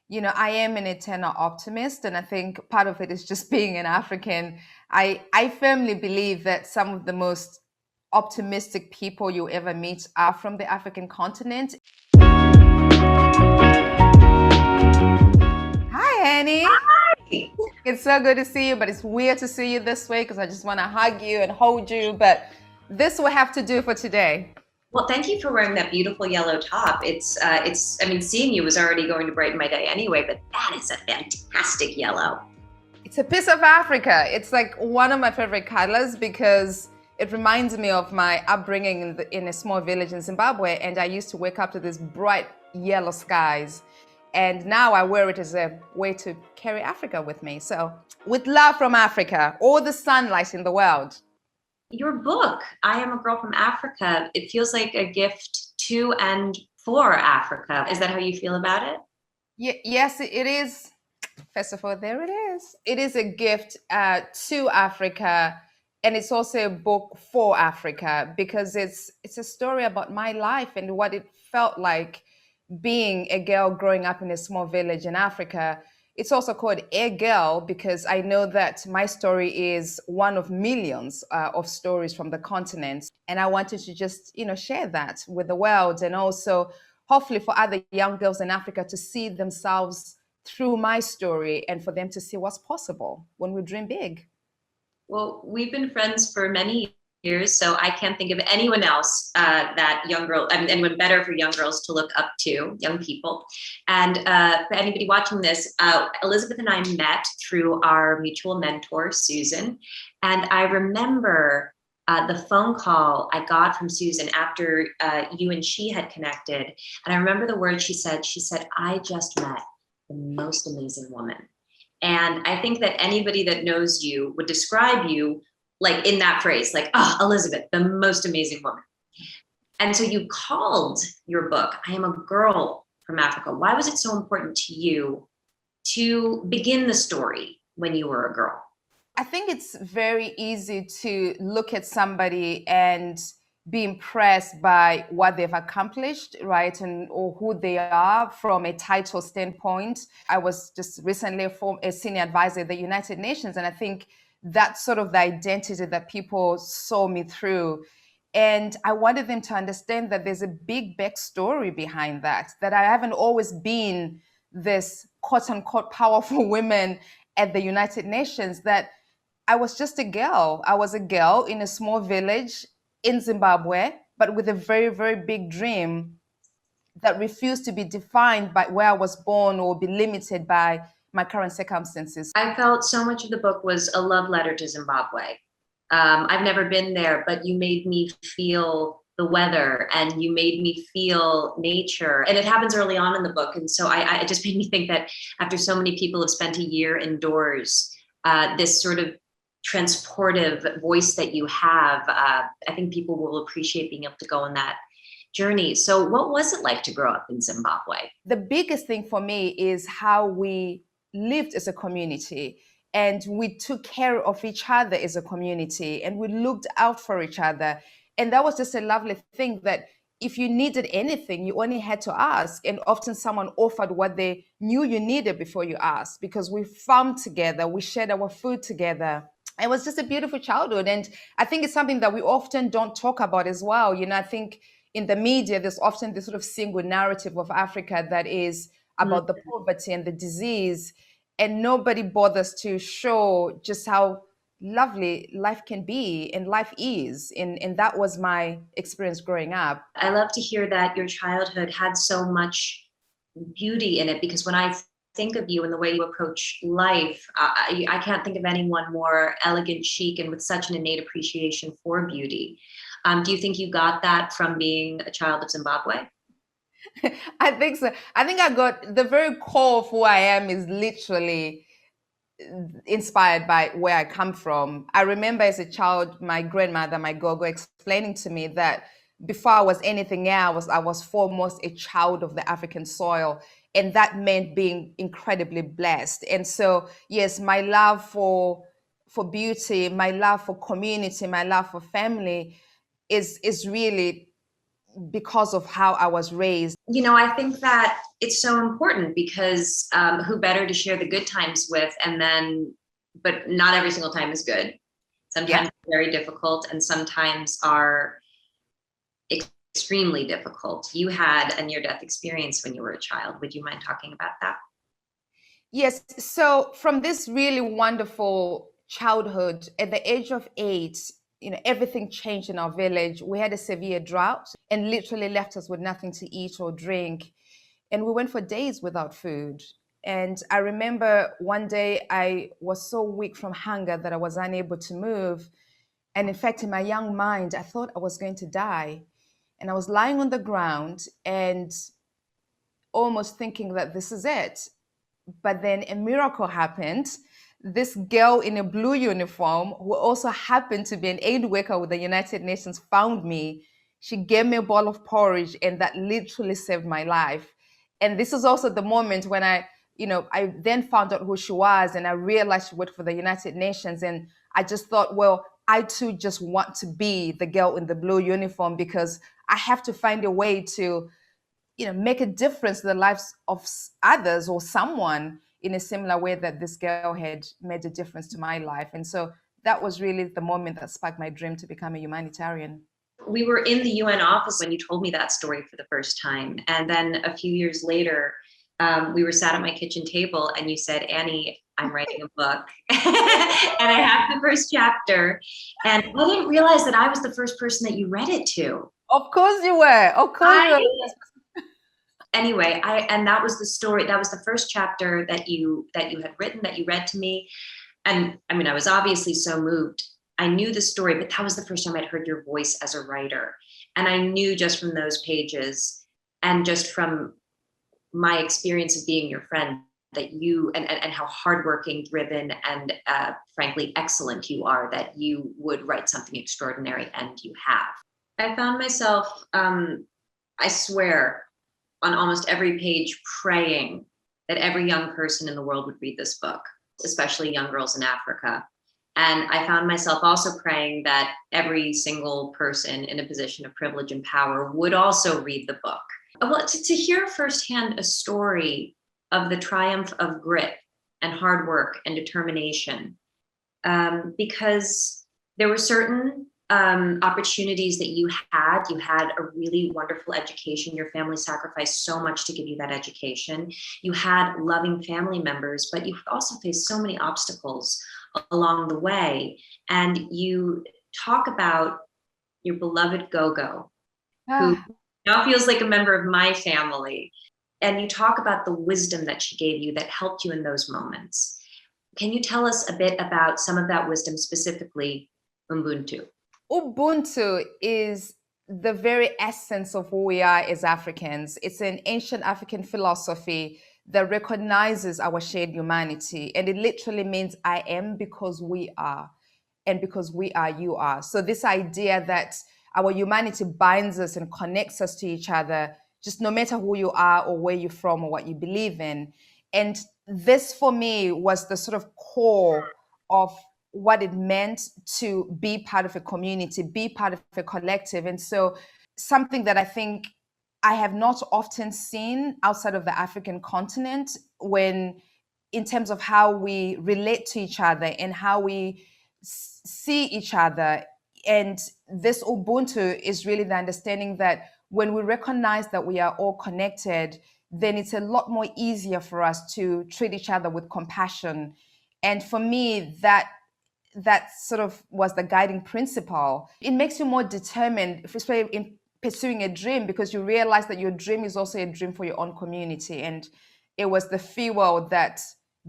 I am an eternal optimist, and I think part of it is just being an African. I firmly believe that some of the most optimistic people you ever meet are from the African continent. Hi, Annie. It's so good to see you, but it's weird to see you this way because I just want to hug you and hold you. But this will have to do for today. Well, thank you for wearing that beautiful yellow top. I mean, seeing you was already going to brighten my day anyway, but that is a fantastic yellow. It's a piece of Africa. It's like one of my favorite colors because it reminds me of my upbringing in a small village in Zimbabwe. And I used to wake up to these bright yellow skies. And now I wear it as a way to carry Africa with me. So, with love from Africa, all the sunlight in the world. Your book, I Am a Girl from Africa, it feels like a gift to and for Africa. Is that how you feel about it? Yes, it is. First of all, there it is. It is a gift to Africa, and it's also a book for Africa because it's a story about my life and what it felt like being a girl growing up in a small village in Africa. It's also called A Girl because I know that my story is one of millions of stories from the continent. And I wanted to just, share that with the world and also hopefully for other young girls in Africa to see themselves through my story and for them to see what's possible when we dream big. Well, we've been friends for many years, so I can't think of anyone else that young girl, I mean, anyone better for young girls to look up to, young people. And for anybody watching this, Elizabeth and I met through our mutual mentor, Susan. And I remember the phone call I got from Susan after you and she had connected. And I remember the words she said, I just met the most amazing woman. And I think that anybody that knows you would describe you like in that phrase, like, oh, Elizabeth, the most amazing woman. And so you called your book, I Am a Girl from Africa. Why was it so important to you to begin the story when you were a girl? I think it's very easy to look at somebody and be impressed by what they've accomplished, right? And or who they are from a title standpoint. I was just recently a senior advisor at the United Nations, and I think that's sort of the identity that people saw me through. And I wanted them to understand that there's a big backstory behind that I haven't always been this quote unquote powerful woman at the United Nations, that I was just a girl. I was a girl in a small village in Zimbabwe, but with a very, very big dream that refused to be defined by where I was born or be limited by my current circumstances. I felt so much of the book was a love letter to Zimbabwe. I've never been there, but you made me feel the weather and you made me feel nature. And it happens early on in the book. And so it just made me think that after so many people have spent a year indoors, this sort of transportive voice that you have, I think people will appreciate being able to go on that journey. So what was it like to grow up in Zimbabwe? The biggest thing for me is how we lived as a community and we took care of each other as a community and we looked out for each other. And that was just a lovely thing that if you needed anything, you only had to ask. And often someone offered what they knew you needed before you asked, because we farmed together, we shared our food together. It was just a beautiful childhood. And I think it's something that we often don't talk about as well. I think in the media, there's often this sort of single narrative of Africa that is about the poverty and the disease. And nobody bothers to show just how lovely life can be and life is. And that was my experience growing up. I love to hear that your childhood had so much beauty in it, because when I think of you and the way you approach life, I can't think of anyone more elegant, chic, and with such an innate appreciation for beauty. Do you think you got that from being a child of Zimbabwe? I think so. I think I got the very core of who I am is literally inspired by where I come from. I remember as a child, my grandmother, my gogo, explaining to me that before I was anything else, I was foremost a child of the African soil. And that meant being incredibly blessed. And so, yes, my love for beauty, my love for community, my love for family is really because of how I was raised. You know, I think that it's so important because who better to share the good times with, but not every single time is good. Sometimes it's very difficult, and sometimes are extremely difficult. You had a near-death experience when you were a child. Would you mind talking about that? Yes. So from this really wonderful childhood, at the age of 8, everything changed in our village. We had a severe drought and literally left us with nothing to eat or drink. And we went for days without food. And I remember one day I was so weak from hunger that I was unable to move. And in fact, in my young mind, I thought I was going to die. And I was lying on the ground and almost thinking that this is it. But then a miracle happened. This girl in a blue uniform, who also happened to be an aid worker with the United Nations, found me. She gave me a bowl of porridge, and that literally saved my life. And this is also the moment when I then found out who she was, and I realized she worked for the United Nations. And I just thought, well, I too just want to be the girl in the blue uniform, because I have to find a way to make a difference in the lives of others or someone in a similar way that this girl had made a difference to my life. And so that was really the moment that sparked my dream to become a humanitarian. We were in the UN office when you told me that story for the first time. And then a few years later, we were sat at my kitchen table and you said, Annie, I'm writing a book and I have the first chapter. And I didn't realize that I was the first person that you read it to. Of course you were. Of course you were. Anyway, and that was the story. That was the first chapter that you had written, that you read to me. And I mean, I was obviously so moved. I knew the story, but that was the first time I'd heard your voice as a writer. And I knew just from those pages and just from my experience of being your friend that you and how hardworking, driven, and frankly excellent you are, that you would write something extraordinary, and you have. I found myself, I swear, on almost every page praying that every young person in the world would read this book, especially young girls in Africa. And I found myself also praying that every single person in a position of privilege and power would also read the book. Well, to hear firsthand a story of the triumph of grit and hard work and determination, because there were certain opportunities that you had a really wonderful education. Your family sacrificed so much to give you that education. You had loving family members, but you also faced so many obstacles along the way. And you talk about your beloved Gogo, who now feels like a member of my family. And you talk about the wisdom that she gave you that helped you in those moments. Can you tell us a bit about some of that wisdom, specifically Ubuntu? Ubuntu is the very essence of who we are as Africans. It's an ancient African philosophy that recognizes our shared humanity. And it literally means I am because we are, and because we are, you are. So this idea that our humanity binds us and connects us to each other, just no matter who you are or where you're from or what you believe in. And this for me was the sort of core of what it meant to be part of a community, be part of a collective. And so something that I think I have not often seen outside of the African continent, when in terms of how we relate to each other and how we see each other. And this Ubuntu is really the understanding that when we recognize that we are all connected, then it's a lot more easier for us to treat each other with compassion. And for me, that sort of was the guiding principle. It makes you more determined, especially in pursuing a dream, because you realize that your dream is also a dream for your own community. And it was the fuel that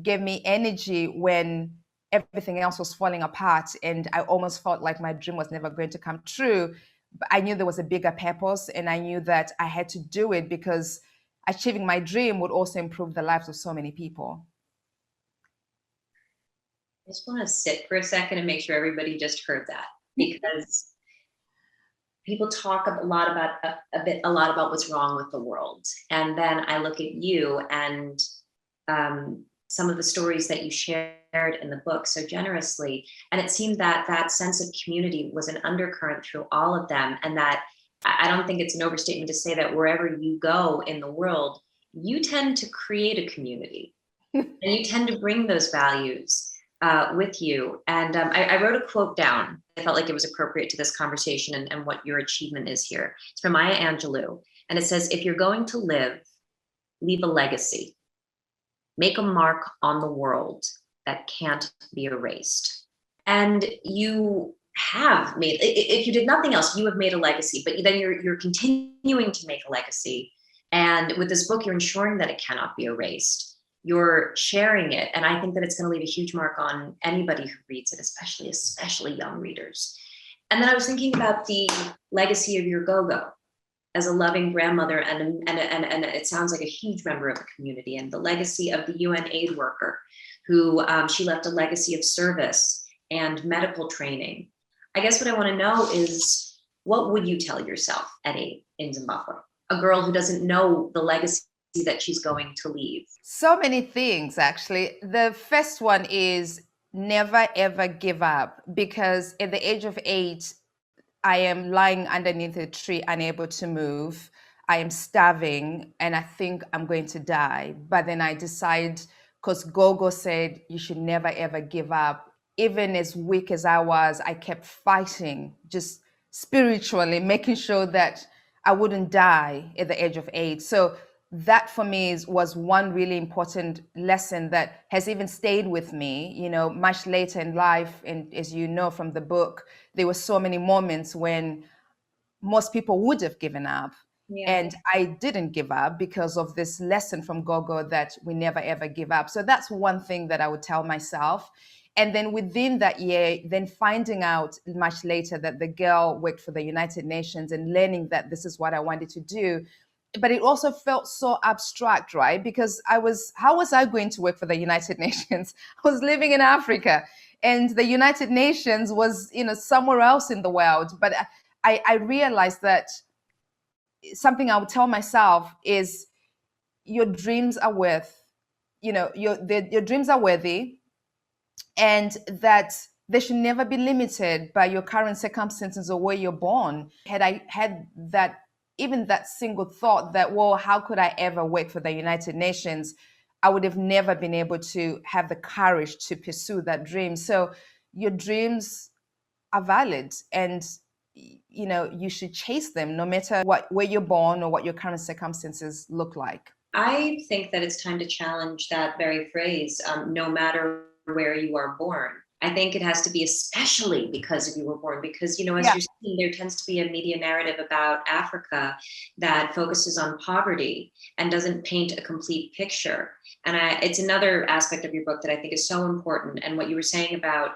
gave me energy when everything else was falling apart. And I almost felt like my dream was never going to come true. But I knew there was a bigger purpose, and I knew that I had to do it because achieving my dream would also improve the lives of so many people. I just want to sit for a second and make sure everybody just heard that, because people talk a lot about what's wrong with the world, and then I look at you and some of the stories that you shared in the book so generously, and it seemed that that sense of community was an undercurrent through all of them, and that I don't think it's an overstatement to say that wherever you go in the world, you tend to create a community and you tend to bring those values with you. And I wrote a quote down. I felt like it was appropriate to this conversation and what your achievement is here. It's from Maya Angelou. And it says, if you're going to live, leave a legacy. Make a mark on the world that can't be erased. And you have made, if you did nothing else, you have made a legacy, but then you're continuing to make a legacy. And with this book, you're ensuring that it cannot be erased. You're sharing it. And I think that it's going to leave a huge mark on anybody who reads it, especially young readers. And then I was thinking about the legacy of your go-go as a loving grandmother, and it sounds like a huge member of the community, and the legacy of the UN aid worker who she left a legacy of service and medical training. I guess what I want to know is, what would you tell yourself at 8 in Zimbabwe? A girl who doesn't know the legacy that she's going to leave. So many things, actually. The first one is never, ever give up, because at the age of 8, I am lying underneath a tree, unable to move. I am starving and I think I'm going to die. But then I decide, because Gogo said you should never, ever give up. Even as weak as I was, I kept fighting, just spiritually, making sure that I wouldn't die at the age of 8. So that for me was one really important lesson that has even stayed with me, you know, much later in life. And as you know from the book, there were so many moments when most people would have given up. Yeah. And I didn't give up because of this lesson from Gogo that we never, ever give up. So that's one thing that I would tell myself. And then within that year, then finding out much later that the girl worked for the United Nations and learning that this is what I wanted to do. But it also felt so abstract, right? Because how was I going to work for the United Nations? I was living in Africa, and the United Nations was, you know, somewhere else in the world. But I realized that something I would tell myself is, your dreams are worth, you know, your dreams are worthy, and that they should never be limited by your current circumstances or where you're born. Had I had that, even that single thought that, well, how could I ever work for the United Nations? I would have never been able to have the courage to pursue that dream. So your dreams are valid, and you know, you should chase them no matter where you're born or what your current circumstances look like. I think that it's time to challenge that very phrase, no matter where you are born. I think it has to be especially because you were born, because, you know, as you're seeing, there tends to be a media narrative about Africa that focuses on poverty and doesn't paint a complete picture. And it's another aspect of your book that I think is so important. And what you were saying about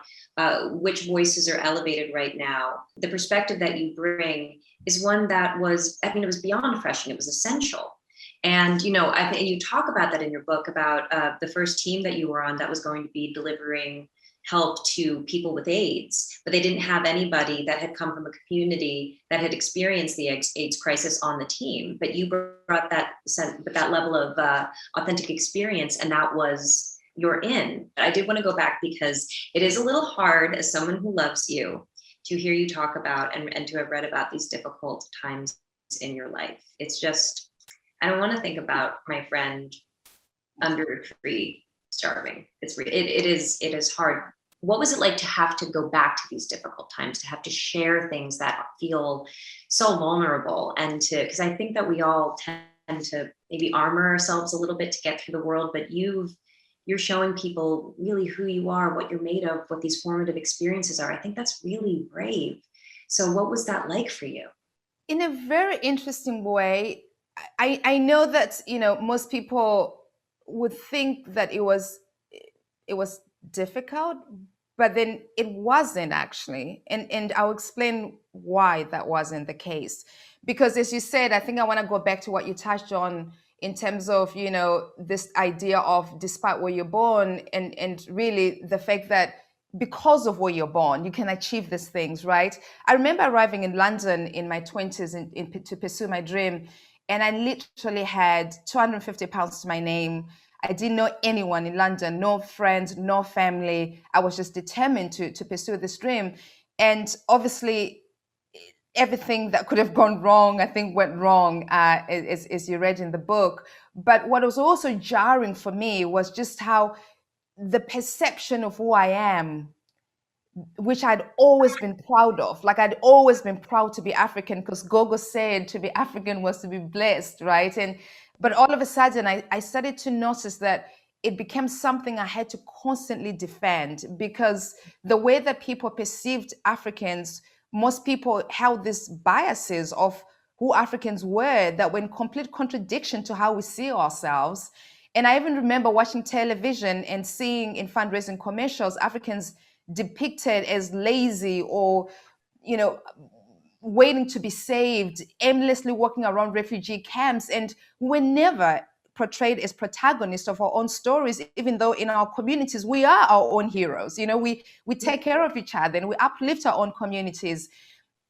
which voices are elevated right now, the perspective that you bring is one that was, I mean, it was beyond refreshing, it was essential. And, you know, I think you talk about that in your book about the first team that you were on that was going to be delivering help to people with AIDS, but they didn't have anybody that had come from a community that had experienced the AIDS crisis on the team. But you brought that level of authentic experience, and that was your in. I did want to go back because it is a little hard, as someone who loves you, to hear you talk about and to have read about these difficult times in your life. It's just, I don't want to think about my friend under a tree starving. It is hard. What was it like to have to go back to these difficult times, to have to share things that feel so vulnerable, and because I think that we all tend to maybe armor ourselves a little bit to get through the world, but you're showing people really who you are, what you're made of, what these formative experiences are. I think that's really brave. So what was that like for you? In a very interesting way, I know that, you know, most people would think that it was difficult, but then it wasn't actually. And I'll explain why that wasn't the case. Because as you said, I think I want to go back to what you touched on in terms of, you know, this idea of despite where you're born, and really the fact that because of where you're born, you can achieve these things, right? I remember arriving in London in my 20s to pursue my dream, and I literally had 250 pounds to my name. I didn't know anyone in London, no friends, no family. I was just determined to pursue this dream. And obviously, everything that could have gone wrong, I think, went wrong, as you read in the book. But what was also jarring for me was just how the perception of who I am, which I'd always been proud of. Like, I'd always been proud to be African, because Gogo said to be African was to be blessed, right? But all of a sudden, I started to notice that it became something I had to constantly defend, because the way that people perceived Africans, most people held these biases of who Africans were that were in complete contradiction to how we see ourselves. And I even remember watching television and seeing in fundraising commercials Africans depicted as lazy, or, you know, waiting to be saved, aimlessly walking around refugee camps. And we're never portrayed as protagonists of our own stories, even though in our communities we are our own heroes. You know, we take care of each other and we uplift our own communities.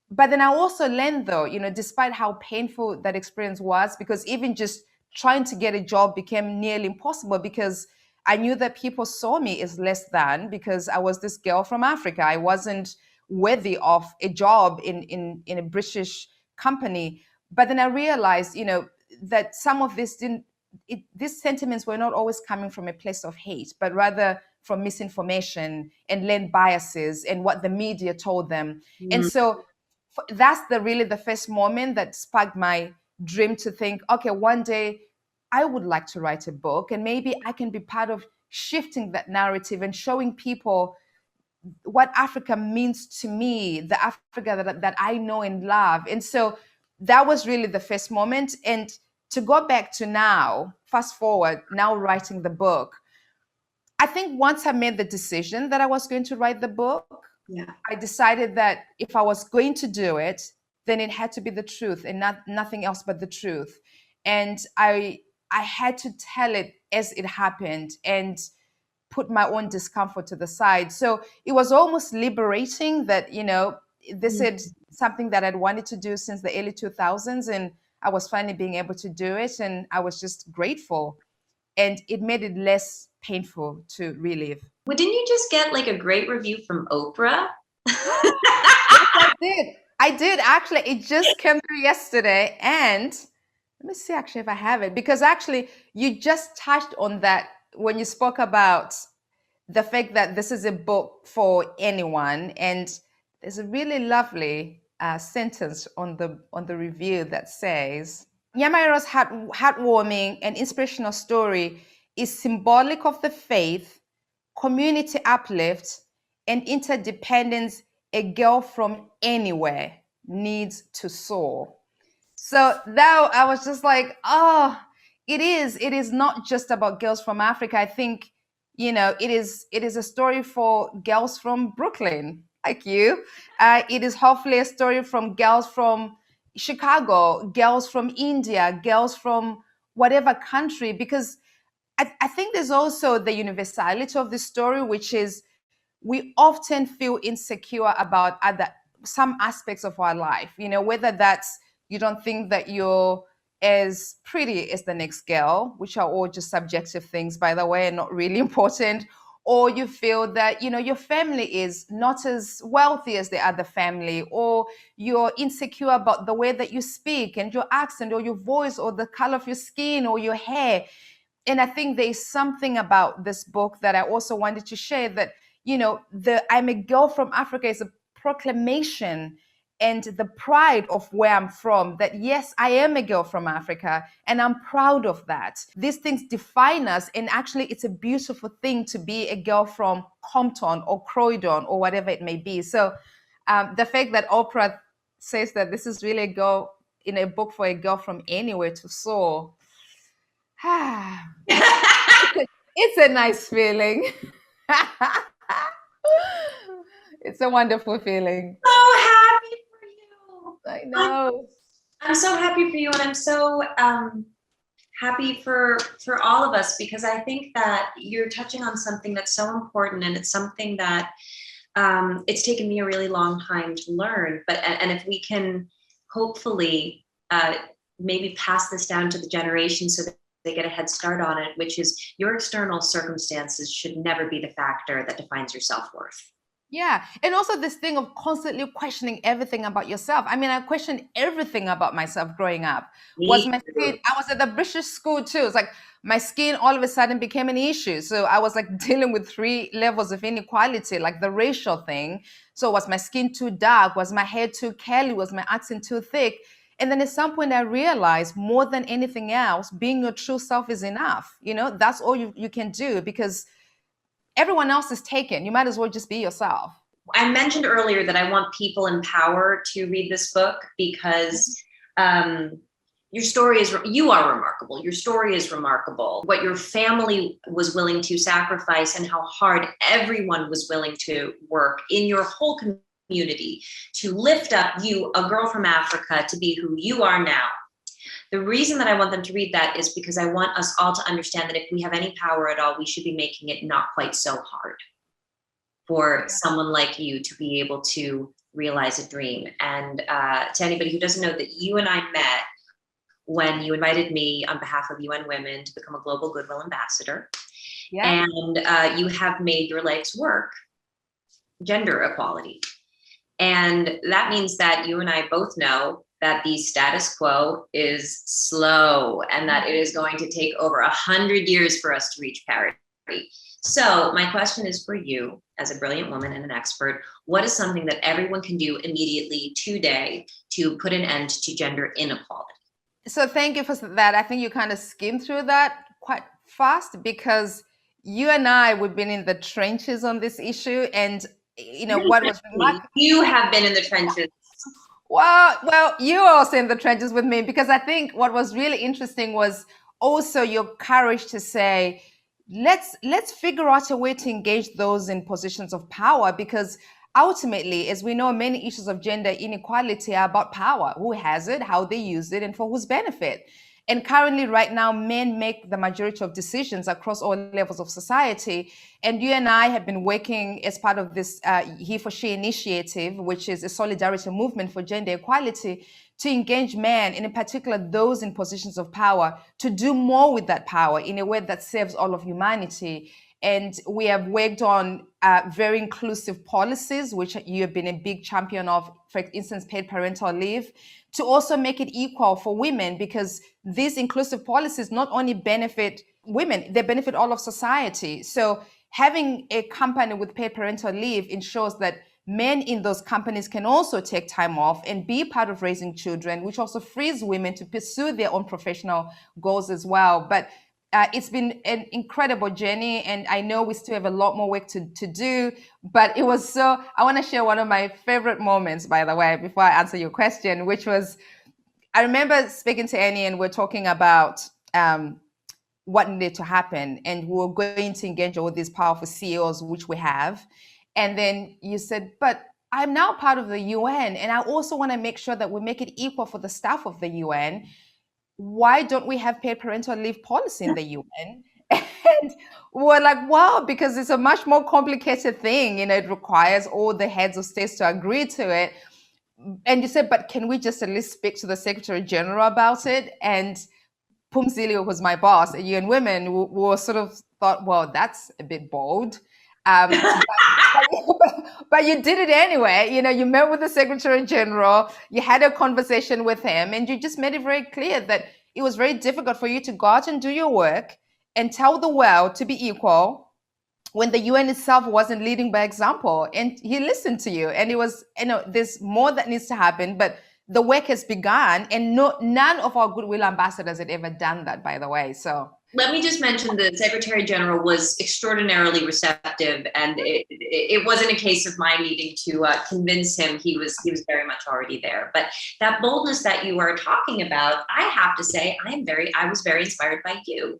But then I also learned, though, you know, despite how painful that experience was, because even just trying to get a job became nearly impossible, because I knew that people saw me as less than, because I was this girl from Africa. I wasn't worthy of a job in a British company. But then I realized, you know, that some of this these sentiments were not always coming from a place of hate, but rather from misinformation and learned biases and what the media told them. And so that's really the first moment that sparked my dream to think, okay, one day I would like to write a book, and maybe I can be part of shifting that narrative and showing people what Africa means to me, the Africa that I know and love. And so that was really the first moment. And to go back to now, fast forward, now writing the book, I think once I made the decision that I was going to write the book, I decided that if I was going to do it, then it had to be the truth and nothing else but the truth. And I had to tell it as it happened and put my own discomfort to the side. So it was almost liberating that, you know, this is something that I'd wanted to do since the early 2000s, and I was finally being able to do it, and I was just grateful. And it made it less painful to relive. Well, didn't you just get like a great review from Oprah? Yes, I did. I did, actually. It just came through yesterday. And let me see actually if I have it, because actually you just touched on that when you spoke about the fact that this is a book for anyone. And there's a really lovely sentence on the review that says, Nyamayaro's heartwarming and inspirational story is symbolic of the faith, community uplift, and interdependence a girl from anywhere needs to soar. So now I was just like, oh, it is not just about girls from Africa. I think, you know, it is a story for girls from Brooklyn, like you. It is hopefully a story from girls from Chicago, girls from India, girls from whatever country, because I think there's also the universality of the story, which is we often feel insecure about some aspects of our life, you know, whether that's you don't think that you're as pretty as the next girl, which are all just subjective things, by the way, and not really important, or you feel that, you know, your family is not as wealthy as the other family, or you're insecure about the way that you speak and your accent or your voice or the color of your skin or your hair. And I think there's something about this book that I also wanted to share, that, you know, the I'm a girl from Africa is a proclamation and the pride of where I'm from, that yes, I am a girl from Africa and I'm proud of that. These things define us, and actually it's a beautiful thing to be a girl from Compton or Croydon or whatever it may be. So the fact that Oprah says that this is really a girl in a book for a girl from anywhere to soar, it's a nice feeling. It's a wonderful feeling. So happy for you. I know. I'm so happy for you, and I'm so happy for all of us, because I think that you're touching on something that's so important, and it's something that it's taken me a really long time to learn. But and if we can hopefully maybe pass this down to the generation so that they get a head start on it, which is your external circumstances should never be the factor that defines your self-worth. Yeah. And also this thing of constantly questioning everything about yourself. I mean, I questioned everything about myself growing up. Was Me my skin, too. I was at the British school too. It's like my skin all of a sudden became an issue. So I was like dealing with three levels of inequality, like the racial thing. So was my skin too dark? Was my hair too curly? Was my accent too thick? And then at some point I realized more than anything else, being your true self is enough. You know, that's all you can do because everyone else is taken. You might as well just be yourself. I mentioned earlier that I want people in power to read this book because your story is, you are remarkable. Your story is remarkable. What your family was willing to sacrifice and how hard everyone was willing to work in your whole community to lift up you, a girl from Africa, to be who you are now. The reason that I want them to read that is because I want us all to understand that if we have any power at all, we should be making it not quite so hard for someone like you to be able to realize a dream. And to anybody who doesn't know, that you and I met when you invited me on behalf of UN Women to become a Global Goodwill Ambassador. Yeah. And you have made your life's work gender equality. And that means that you and I both know that the status quo is slow and that it is going to take over 100 years for us to reach parity. So my question is for you, as a brilliant woman and an expert, what is something that everyone can do immediately today to put an end to gender inequality? So thank you for that. I think you kind of skimmed through that quite fast because you and I, we've been in the trenches on this issue. And, you know, what was remarkable. You have been in the trenches. Well, you are also in the trenches with me because I think what was really interesting was also your courage to say, let's figure out a way to engage those in positions of power, because ultimately, as we know, many issues of gender inequality are about power: who has it, how they use it, and for whose benefit. And currently, right now, men make the majority of decisions across all levels of society. And you and I have been working as part of this HeForShe initiative, which is a solidarity movement for gender equality, to engage men, and in particular those in positions of power, to do more with that power in a way that serves all of humanity. And we have worked on very inclusive policies, which you have been a big champion of, for instance, paid parental leave, to also make it equal for women, because these inclusive policies not only benefit women, they benefit all of society. So having a company with paid parental leave ensures that men in those companies can also take time off and be part of raising children, which also frees women to pursue their own professional goals as well. But it's been an incredible journey, and I know we still have a lot more work to do, but it was so, I want to share one of my favorite moments, by the way, before I answer your question, which was, I remember speaking to Annie and we're talking about what needed to happen, and we were going to engage all these powerful CEOs, which we have. And then you said, but I'm now part of the UN, and I also want to make sure that we make it equal for the staff of the UN. Why don't we have paid parental leave policy in the UN? And we're like, wow, because it's a much more complicated thing. You know, it requires all the heads of states to agree to it. And you said, but can we just at least speak to the Secretary General about it? And Pumzili, who was my boss at UN Women, were sort of thought, well, that's a bit bold. But you did it anyway. You know, you met with the Secretary General, you had a conversation with him, and you just made it very clear that it was very difficult for you to go out and do your work and tell the world to be equal when the UN itself wasn't leading by example. And he listened to you, and it was, you know, there's more that needs to happen, but the work has begun, and none of our goodwill ambassadors had ever done that, by the way. So let me just mention the Secretary General was extraordinarily receptive, and it wasn't a case of my needing to convince him. He was very much already there. But that boldness that you are talking about, I have to say, I was very inspired by you,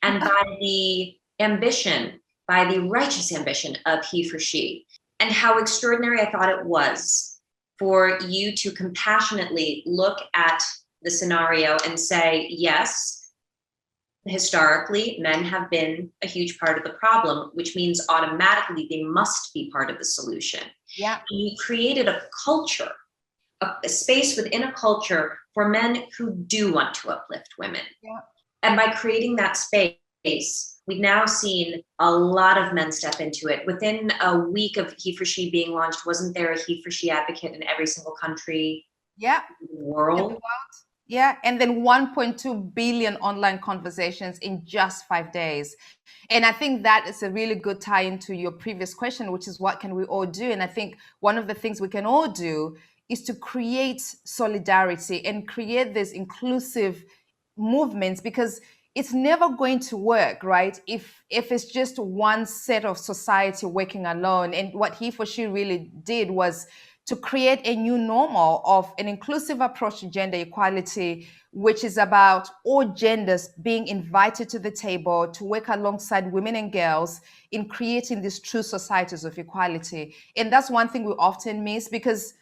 and by the ambition, by the righteous ambition of HeForShe, and how extraordinary I thought it was for you to compassionately look at the scenario and say, yes, historically, men have been a huge part of the problem, which means automatically they must be part of the solution. yeah, And you created a culture, a space within a culture for men who do want to uplift women. yeah. And by creating that space, we've now seen a lot of men step into it. Within a week of HeForShe being launched, wasn't there a HeForShe advocate in every single country Yeah. in the world? Yeah, and then 1.2 billion online conversations in just 5 days. And I think that is a really good tie into your previous question, which is what can we all do? And I think one of the things we can all do is to create solidarity and create this inclusive movements, because it's never going to work, right? If it's just one set of society working alone. And what HeForShe really did was to create a new normal of an inclusive approach to gender equality, which is about all genders being invited to the table to work alongside women and girls in creating these true societies of equality. And that's one thing we often miss, because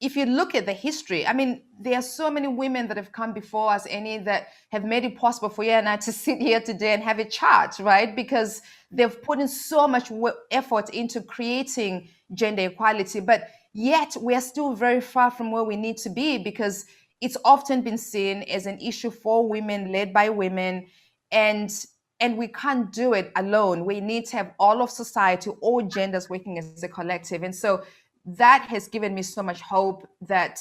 if you look at the history, I mean, there are so many women that have come before us, Annie, that have made it possible for you and I to sit here today and have a chat, right? Because they've put in so much effort into creating gender equality, but yet we are still very far from where we need to be, because it's often been seen as an issue for women, led by women, and we can't do it alone. We need to have all of society, all genders working as a collective. And so that has given me so much hope that,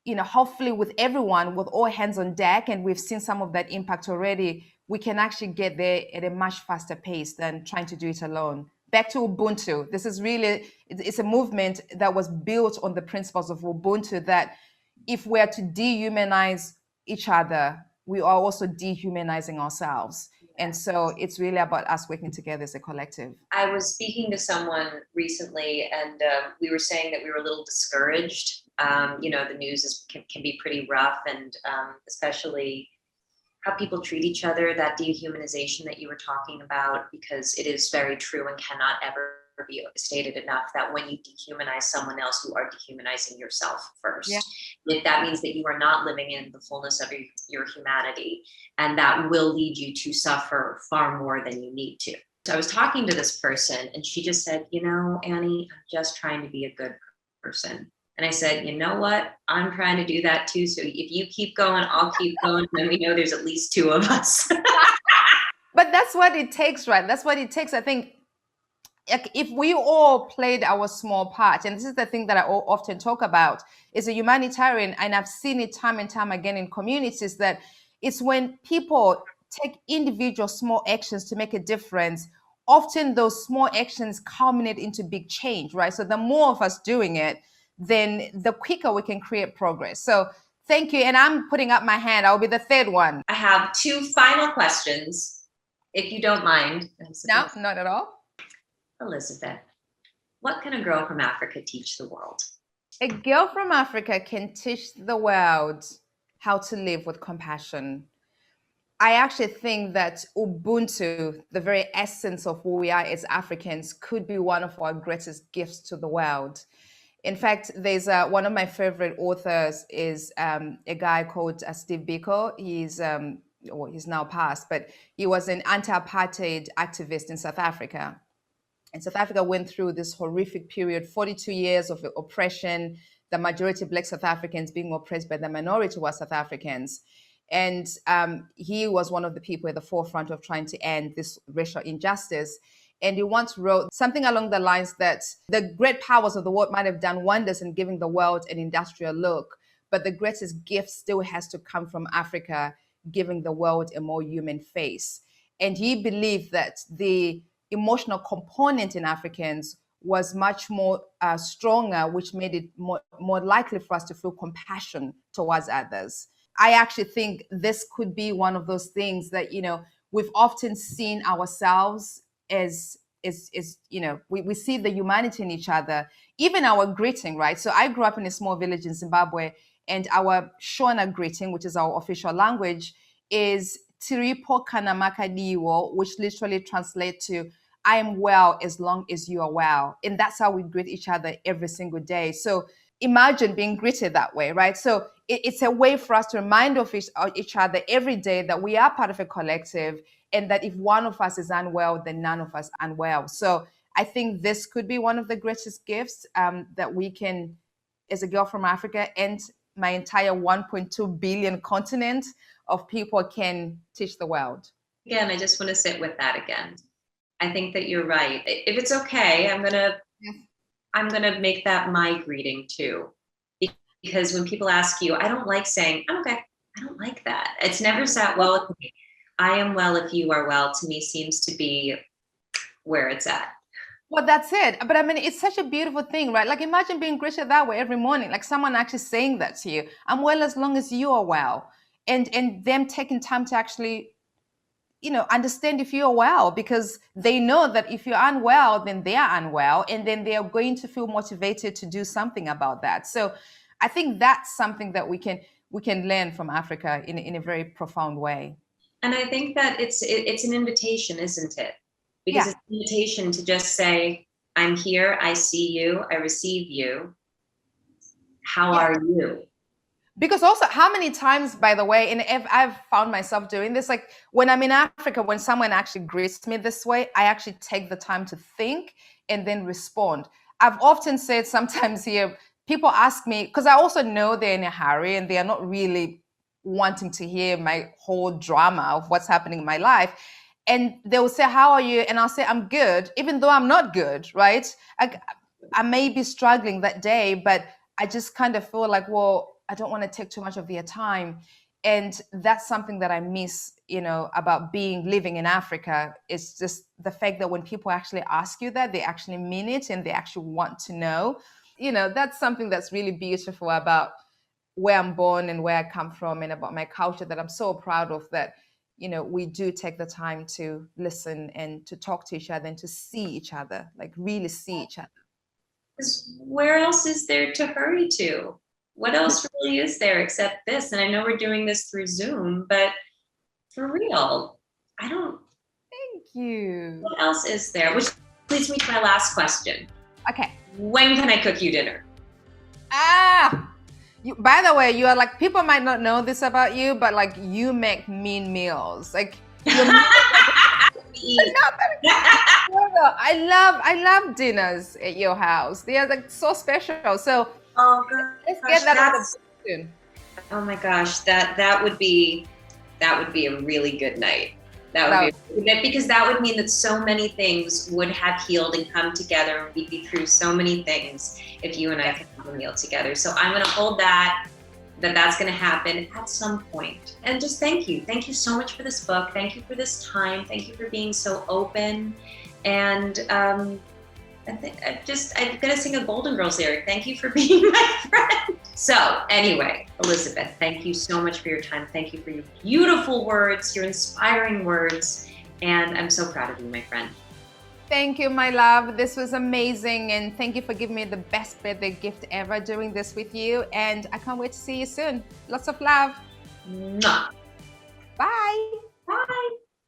hopefully with everyone, with all hands on deck, and we've seen some of that impact already, we can actually get there at a much faster pace than trying to do it alone. Back to Ubuntu. This is really, it's a movement that was built on the principles of Ubuntu, that if we're to dehumanize each other, we are also dehumanizing ourselves. And so it's really about us working together as a collective. I was speaking to someone recently, and we were saying that we were a little discouraged. The news can be pretty rough, and especially how people treat each other, that dehumanization that you were talking about, because it is very true and cannot ever be stated enough that when you dehumanize someone else, you are dehumanizing yourself first. Yeah. That means that you are not living in the fullness of your humanity, and that will lead you to suffer far more than you need to. So I was talking to this person, and she just said, Annie, I'm just trying to be a good person. And I said, you know what? I'm trying to do that too. So if you keep going, I'll keep going. And we know there's at least two of us. But that's what it takes, right? That's what it takes. I think if we all played our small part, and this is the thing that I often talk about, is a humanitarian, and I've seen it time and time again in communities, that it's when people take individual small actions to make a difference, often those small actions culminate into big change, right? So the more of us doing it, then the quicker we can create progress. So thank you. And I'm putting up my hand. I'll be the third one. I have two final questions, if you don't mind. No, not at all. Elizabeth, what can a girl from Africa teach the world? A girl from Africa can teach the world how to live with compassion. I actually think that Ubuntu, the very essence of who we are as Africans, could be one of our greatest gifts to the world. In fact, there's one of my favorite authors is a guy called Steve Biko. He's now passed, but he was an anti-apartheid activist in South Africa. And South Africa went through this horrific period, 42 years of oppression, the majority of Black South Africans being oppressed by the minority white South Africans. And he was one of the people at the forefront of trying to end this racial injustice. And he once wrote something along the lines that the great powers of the world might have done wonders in giving the world an industrial look, but the greatest gift still has to come from Africa, giving the world a more human face. And he believed that the emotional component in Africans was much more stronger, which made it more likely for us to feel compassion towards others. I actually think this could be one of those things that, we've often seen ourselves as we see the humanity in each other, even our greeting, right? So I grew up in a small village in Zimbabwe, and our Shona greeting, which is our official language, is Tiripo Kanamakadiwo, which literally translates to I am well as long as you are well. And that's how we greet each other every single day. So imagine being greeted that way, right? So it's a way for us to remind of each other every day that we are part of a collective, and that if one of us is unwell, then none of us are unwell. So I think this could be one of the greatest gifts that we can, as a girl from Africa and my entire 1.2 billion continent of people, can teach the world. Again, I just want to sit with that again. I think that you're right. If it's okay, I'm gonna make that my greeting too. Because when people ask you, I don't like saying, I'm okay. I don't like that. It's never sat well with me. I am well if you are well, to me seems to be where it's at. Well, that's it. But I mean, it's such a beautiful thing, right? Like imagine being greeted that way every morning, like someone actually saying that to you. I'm well as long as you are well. And them taking time to actually, understand if you're well, because they know that if you're unwell, then they are unwell, and then they are going to feel motivated to do something about that. So I think that's something that we can learn from Africa in a very profound way. And I think that it's an invitation, isn't it? Because Yeah. it's an invitation to just say, I'm here, I see you, I receive you. How Yeah. are you? Because also, how many times, by the way, and if I've found myself doing this, like when I'm in Africa, when someone actually greets me this way, I actually take the time to think and then respond. I've often said sometimes here, people ask me, because I also know they're in a hurry and they are not really wanting to hear my whole drama of what's happening in my life. And they will say, how are you? And I'll say, I'm good, even though I'm not good, right? I may be struggling that day, but I just kind of feel like, well, I don't want to take too much of their time. And that's something that I miss, about living in Africa. It's just the fact that when people actually ask you that, they actually mean it and they actually want to know. That's something that's really beautiful about where I'm born and where I come from and about my culture, that I'm so proud of, that, we do take the time to listen and to talk to each other and to see each other, like really see each other. Because where else is there to hurry to? What else really is there except this? And I know we're doing this through Zoom, but for real, I don't. Thank you. What else is there? Which leads me to my last question. Okay. When can I cook you dinner? By the way, you are like, people might not know this about you, but like you make mean meals. Like you're I love dinners at your house. They are like so special. So let's get that out of soon. Oh my gosh, that would be a really good night. That would be because that would mean that so many things would have healed and come together, and we'd be through so many things if you and I could have a meal together. So I'm going to hold that's going to happen at some point. And just thank you so much for this book. Thank you for this time. Thank you for being so open. And I'm gonna sing a Golden Girls lyric. Thank you for being my friend. So anyway, Elizabeth, thank you so much for your time. Thank you for your beautiful words, your inspiring words, and I'm so proud of you, my friend. Thank you, my love. This was amazing, and thank you for giving me the best birthday gift ever doing this with you, and I can't wait to see you soon. Lots of love. Mwah. Bye. Bye.